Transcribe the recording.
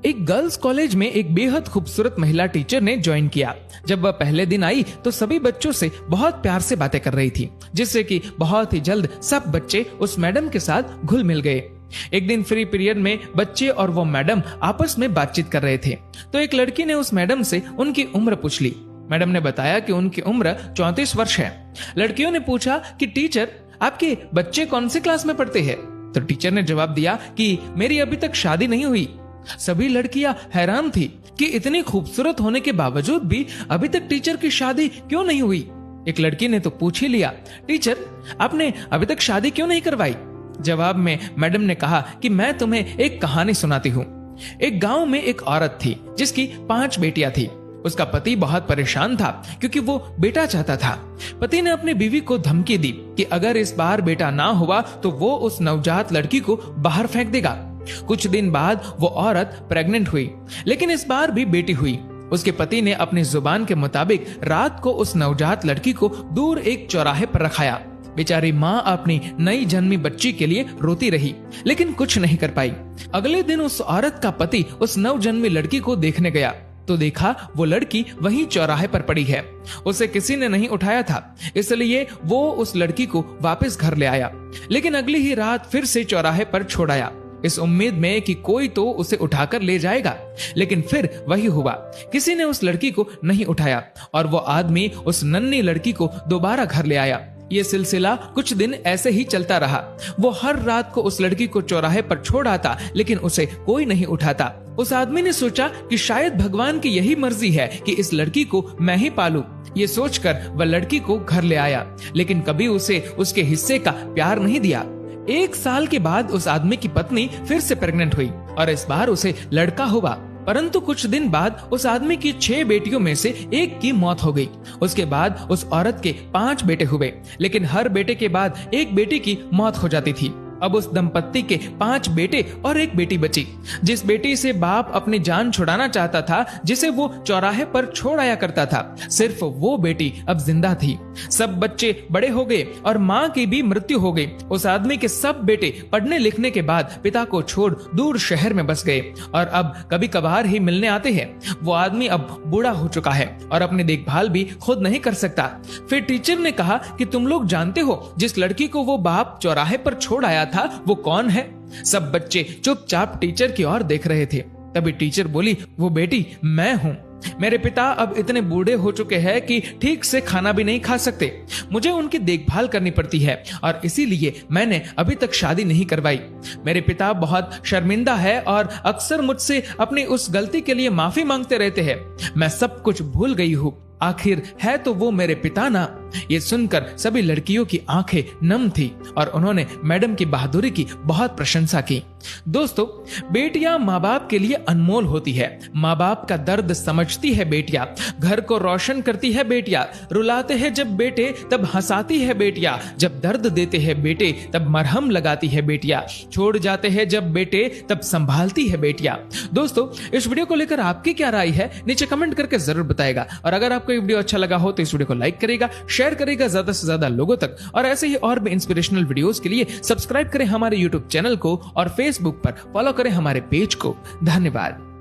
एक girls college में एक बेहद खूबसूरत महिला टीचर ने ज्वाइन किया। जब वह पहले दिन आई तो सभी बच्चों से बहुत प्यार से बातें कर रही थी, जिससे कि बहुत ही जल्द सब बच्चे उस मैडम के साथ घुल मिल गए। एक दिन फ्री पीरियड में बच्चे और वो मैडम आपस में बातचीत कर रहे थे, तो एक लड़की ने उस मैडम से उनकी उम्र पूछ ली। मैडम ने बताया कि उनकी उम्र 34 वर्ष है। लड़कियों ने पूछा कि टीचर, आपके बच्चे कौन से क्लास में पढ़ते हैं? तो टीचर ने जवाब दिया कि मेरी अभी तक शादी नहीं हुई। सभी लड़कियां हैरान थी कि इतनी खूबसूरत होने के बावजूद भी अभी तक टीचर की शादी क्यों नहीं हुई। एक लड़की ने तो पूछ ही लिया, टीचर आपने अभी तक शादी क्यों नहीं करवाई? जवाब में मैडम ने कहा कि मैं तुम्हें एक कहानी सुनाती हूँ। एक गांव में एक औरत थी जिसकी 5 बेटियां थी। उसका पति बहुत परेशान था क्योंकि वो बेटा चाहता था। पति ने अपनी बीवी को धमकी दी कि अगर इस बार बेटा ना हुआ तो वो उस नवजात लड़की को बाहर फेंक देगा। कुछ दिन बाद वो औरत प्रेग्नेंट हुई, लेकिन इस बार भी बेटी हुई। उसके पति ने अपनी जुबान के मुताबिक रात को उस नवजात लड़की को दूर एक चौराहे पर रखाया। बेचारी माँ अपनी नई जन्मी बच्ची के लिए रोती रही, लेकिन कुछ नहीं कर पाई। अगले दिन उस औरत का पति उस नवजन्मी लड़की को देखने गया तो देखा वो लड़की वहीं चौराहे पर पड़ी है। उसे किसी ने नहीं उठाया था, इसलिए वो उस लड़की को वापस घर ले आया, लेकिन अगली ही रात फिर से चौराहे पर छोड़ आया, इस उम्मीद में कि कोई तो उसे उठाकर ले जाएगा। लेकिन फिर वही हुआ, किसी ने उस लड़की को नहीं उठाया और वो आदमी उस नन्ही लड़की को दोबारा घर ले आया। ये सिलसिला कुछ दिन ऐसे ही चलता रहा। वो हर रात को उस लड़की को चौराहे पर छोड़ आता, लेकिन उसे कोई नहीं उठाता। उस आदमी ने सोचा कि शायद भगवान की यही मर्जी है कि इस लड़की को मैं ही पालूं। ये सोचकर वह लड़की को घर ले आया, लेकिन कभी उसे उसके हिस्से का प्यार नहीं दिया। 1 साल के बाद उस आदमी की पत्नी फिर से प्रेग्नेंट हुई और इस बार उसे लड़का हुआ। परंतु कुछ दिन बाद उस आदमी की 6 बेटियों में से एक की मौत हो गई। उसके बाद उस औरत के 5 बेटे हुए, लेकिन हर बेटे के बाद एक बेटी की मौत हो जाती थी। अब उस दंपत्ति के 5 बेटे और एक बेटी बची। जिस बेटी से बाप अपनी जान छुड़ाना चाहता था, जिसे वो चौराहे पर छोड़ आया करता था, सिर्फ वो बेटी अब जिंदा थी। सब बच्चे बड़े हो गए और माँ की भी मृत्यु हो गई। उस आदमी के सब बेटे पढ़ने लिखने के बाद पिता को छोड़ दूर शहर में बस गए और अब कभी कभार ही मिलने आते हैं। वो आदमी अब बूढ़ा हो चुका है और अपनी देखभाल भी खुद नहीं कर सकता। फिर टीचर ने कहा कि तुम लोग जानते हो जिस लड़की को वो बाप चौराहे पर छोड़ आया था वो कौन है? सब बच्चे चुपचाप टीचर की ओर देख रहे थे। तभी टीचर बोली, वो बेटी मैं हूँ। मेरे पिता अब इतने बूढ़े हो चुके हैं कि ठीक से खाना भी नहीं खा सकते। मुझे उनकी देखभाल करनी पड़ती है और इसीलिए मैंने अभी तक शादी नहीं करवाई। मेरे पिता बहुत शर्मिंदा है और अक्सर मुझसे अपनी उस गलती के लिए माफी मांगते रहते हैं। मैं सब कुछ भूल गई हूँ। आखिर है तो वो मेरे पिता ना। ये सुनकर सभी लड़कियों की आंखें नम थी और उन्होंने मैडम की बहादुरी की बहुत प्रशंसा की। दोस्तों, बेटियां माँ बाप के लिए अनमोल होती है। माँ बाप का दर्द समझती है बेटियां, घर को रोशन करती है बेटियां। रुलाते हैं जब बेटे तब हंसाती है बेटियां, जब दर्द देते हैं बेटे तब मरहम लगाती है बेटियां, छोड़ जाते हैं जब बेटे तब संभालती है बेटियां। दोस्तों, इस वीडियो को लेकर आपकी क्या राय है नीचे कमेंट करके जरूर बताएगा। और अगर आपको ये वीडियो अच्छा लगा हो तो इस वीडियो को लाइक करेगा, शेयर करेगा ज्यादा से ज्यादा लोगों तक। और ऐसे ही और भी इंस्पिरेशनल वीडियोस के लिए सब्सक्राइब करें हमारे यूट्यूब चैनल को और फेसबुक पर फॉलो करें हमारे पेज को। धन्यवाद।